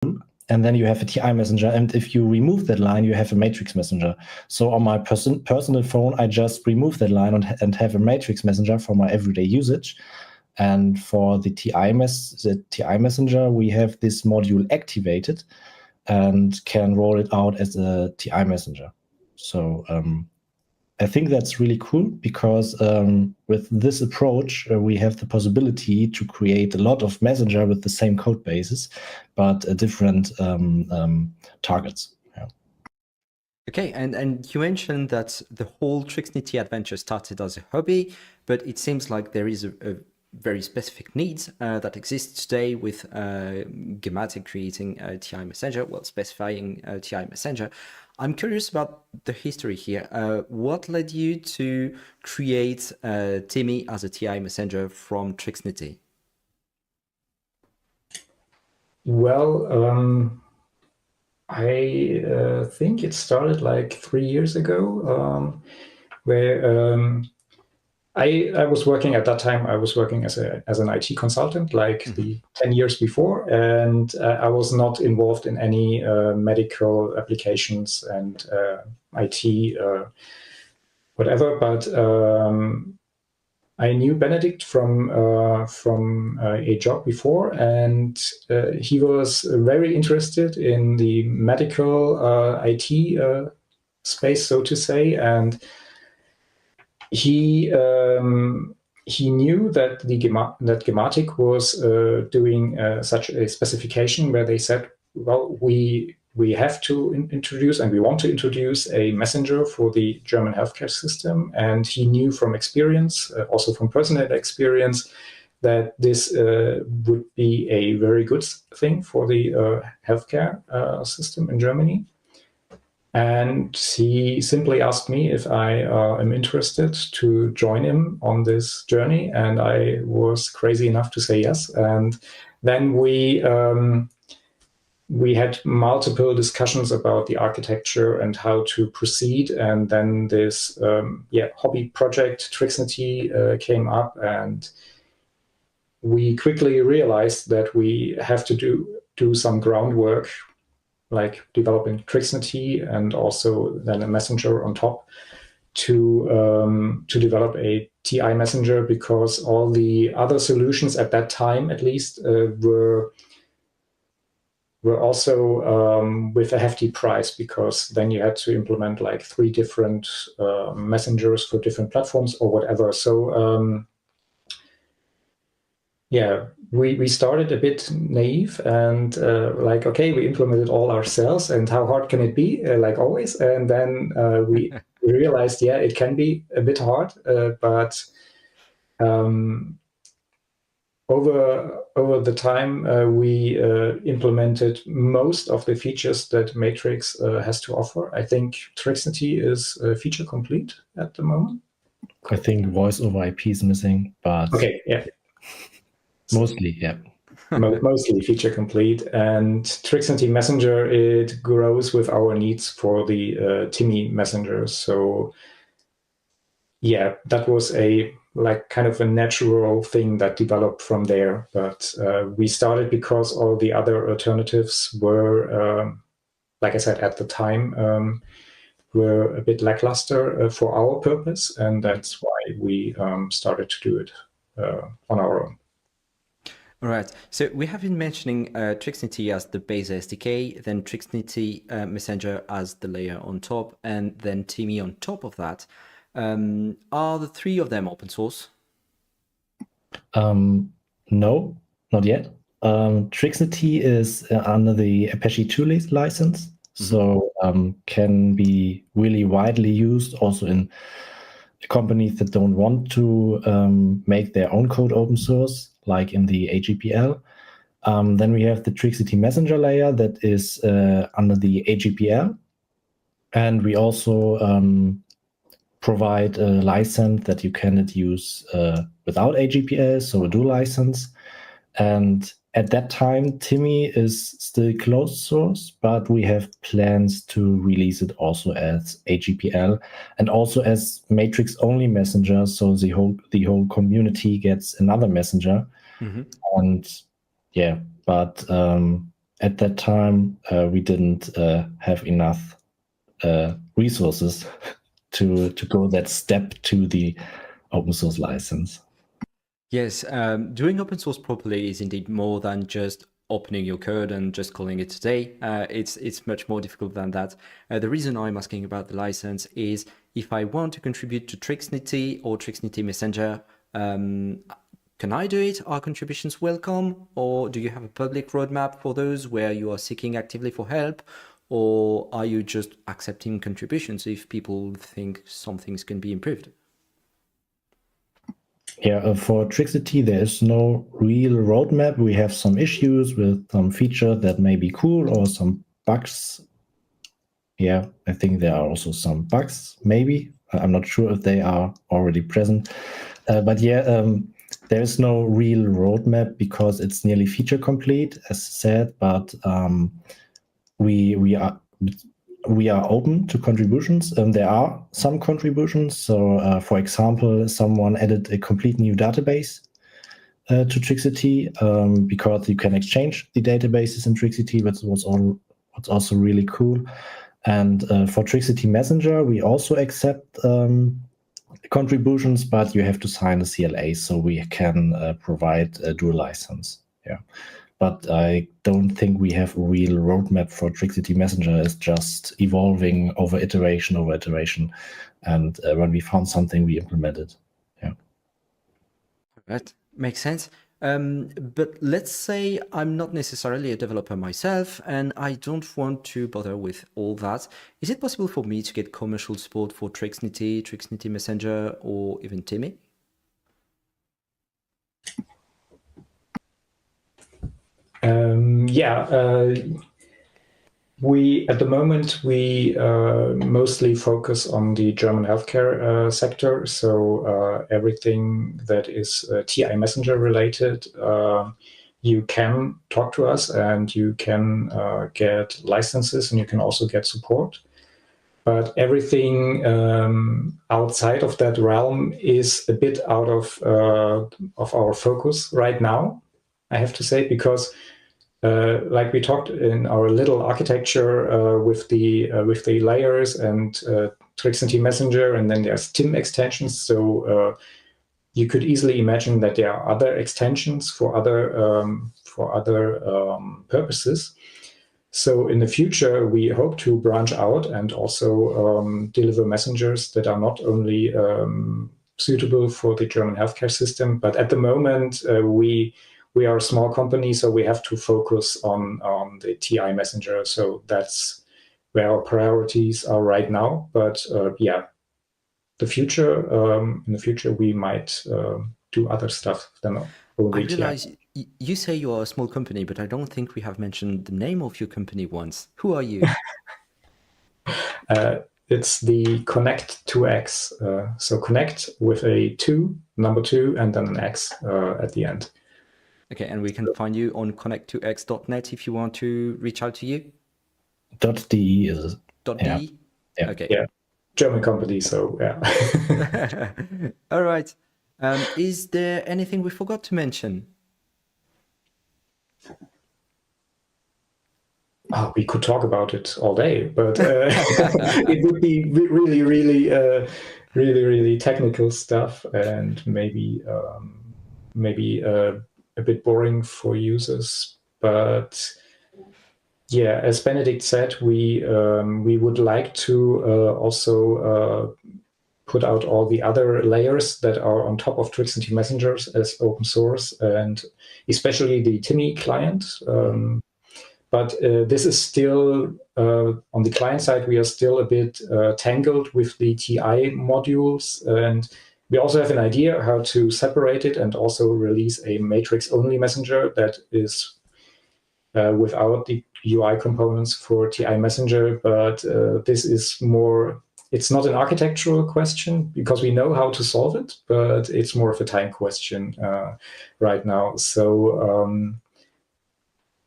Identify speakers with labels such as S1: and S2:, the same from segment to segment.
S1: and then you have a TI messenger. And if you remove that line, you have a matrix messenger. So on my personal phone, I just remove that line and have a matrix messenger for my everyday usage. And for the TI messenger, we have this module activated and can roll it out as a TI messenger. So I think that's really cool because with this approach, we have the possibility to create a lot of messenger with the same code bases, but different targets. Yeah.
S2: Okay, and you mentioned that the whole Trixnity adventure started as a hobby, but it seems like there is a very specific needs that exists today with Gematik creating a TI messenger, well, specifying a TI messenger. I'm curious about the history here. What led you to create Timmy as a TI messenger from Trixnity?
S3: Well, I think it started like 3 years ago, where I was working at that time. I was working as an IT consultant, like the 10 years before, and I was not involved in any medical applications and IT whatever. But I knew Benedict from a job before, and he was very interested in the medical IT space, so to say, and he knew that that Gematik was doing such a specification where they said, well, we have to introduce and we want to introduce a messenger for the German healthcare system. And he knew from experience, also from personal experience, that this would be a very good thing for the healthcare system in Germany. And he simply asked me if I am interested to join him on this journey. And I was crazy enough to say yes. And then we had multiple discussions about the architecture and how to proceed. And then this hobby project, Trixnity, came up. And we quickly realized that we have to do some groundwork, like developing Trixnity and also then a messenger on top to develop a TI messenger, because all the other solutions at that time, at least, were also with a hefty price, because then you had to implement like 3 different messengers for different platforms or whatever. So we started a bit naive and like, okay, we implemented all ourselves, and how hard can it be, like always? And then we realized, it can be a bit hard, but over the time, we implemented most of the features that Matrix has to offer. I think Trixnity is feature complete at the moment.
S1: I think voice over IP is missing, but
S3: okay, yeah.
S1: Mostly, yeah.
S3: Mostly feature complete. And Trixnity Messenger, it grows with our needs for the Timmy Messenger. So yeah, that was a kind of a natural thing that developed from there. But we started because all the other alternatives were, like I said, at the time, were a bit lackluster for our purpose. And that's why we started to do it on our own.
S2: All right. So we have been mentioning Trixnity as the base SDK, then Trixnity Messenger as the layer on top, and then Timmy on top of that. Are the 3 of them open source?
S1: No, not yet. Trixnity is under the Apache 2 license, so can be really widely used also in companies that don't want to make their own code open source, like in the AGPL. Then we have the Trixnity Messenger layer that is under the AGPL. And we also provide a license that you cannot use without AGPL, so a dual license. And at that time, Timmy is still closed source, but we have plans to release it also as AGPL and also as Matrix only messenger. So the whole community gets another messenger. And yeah, but at that time, we didn't have enough resources to go that step to the open source license.
S2: Yes, doing open source properly is indeed more than just opening your code and just calling it a day. It's much more difficult than that. The reason I'm asking about the license is if I want to contribute to Trixnity or Trixnity Messenger, can I do it? Are contributions welcome? Or do you have a public roadmap for those where you are seeking actively for help? Or are you just accepting contributions if people think some things can be improved?
S1: Yeah, for Trixity, there is no real roadmap. We have some issues with some features that may be cool or some bugs. Yeah, I think there are also some bugs, maybe. I'm not sure if they are already present. But yeah, there is no real roadmap because it's nearly feature complete, as said, but we are open to contributions. There are some contributions. So, for example, someone added a complete new database to Trixity because you can exchange the databases in Trixity, which was what's also really cool. And for Trixity Messenger, we also accept contributions, but you have to sign a CLA so we can provide a dual license. Yeah. But I don't think we have a real roadmap for Trixity Messenger. It's just evolving over iteration. And when we found something, we implemented. Yeah.
S2: That makes sense. But let's say I'm not necessarily a developer myself and I don't want to bother with all that. Is it possible for me to get commercial support for Trixnity, Trixnity Messenger, or even Timmy?
S3: We at the moment we mostly focus on the German healthcare sector. So everything that is TI Messenger related, you can talk to us and you can get licenses and you can also get support. But everything outside of that realm is a bit out of our focus right now, I have to say, because like we talked in our little architecture with the layers and Trixnity Messenger, and then there's TIM extensions. So you could easily imagine that there are other extensions for other purposes. So in the future, we hope to branch out and also deliver messengers that are not only suitable for the German healthcare system, but at the moment we are a small company, so we have to focus on the TI messenger. So that's where our priorities are right now. But yeah, in the future, we might do other stuff than only
S2: I realize
S3: TI.
S2: you say you are a small company, but I don't think we have mentioned the name of your company once. Who are you?
S3: It's the Connect 2X. So Connect with a 2, number 2, and then an X at the end.
S2: Okay, and we can find you on connect2x.net if you want to reach out to you.
S1: .de is
S2: .de?
S1: Yeah.
S2: Okay.
S3: Yeah, German company, so yeah.
S2: All right. Is there anything we forgot to mention?
S3: Oh, we could talk about it all day, but it would be really technical stuff, and maybe a bit boring for users. But yeah, as Benedict said, we would like to also put out all the other layers that are on top of Trixnity messengers as open source, and especially the Timmy client. But this is still, on the client side, we are still a bit tangled with the TI modules. And we also have an idea how to separate it and also release a matrix-only messenger that is without the UI components for TI Messenger. But this is more, it's not an architectural question because we know how to solve it, but it's more of a time question right now. So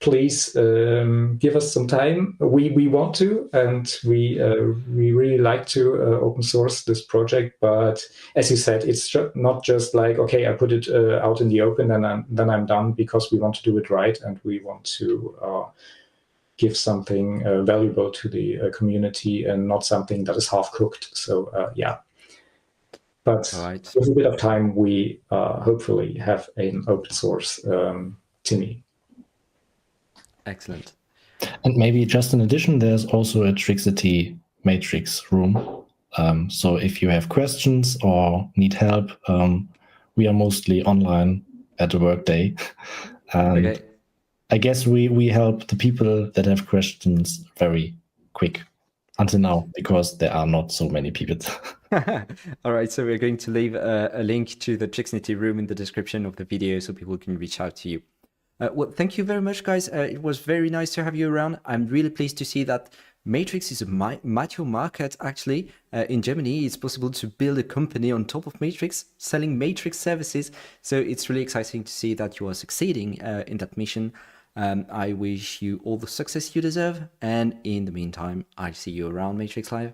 S3: please give us some time. We want to, and we really like to open source this project. But as you said, it's not just like, okay, I put it out in the open and then I'm done, because we want to do it right, and we want to give something valuable to the community and not something that is half cooked. So yeah. But with a bit of time, we hopefully have an open source Timmy.
S2: Excellent.
S1: And maybe just in addition, there's also a Trixity matrix room. So if you have questions or need help, we are mostly online at the workday. And
S2: Okay.
S1: I guess we help the people that have questions very quick until now, because there are not so many people.
S2: All right, so we're going to leave a link to the Trixity room in the description of the video so people can reach out to you. Well, thank you very much, guys. It was very nice to have you around. I'm really pleased to see that Matrix is a mature market, actually. In Germany, it's possible to build a company on top of Matrix, selling Matrix services. So it's really exciting to see that you are succeeding in that mission. I wish you all the success you deserve. And in the meantime, I'll see you around Matrix Live.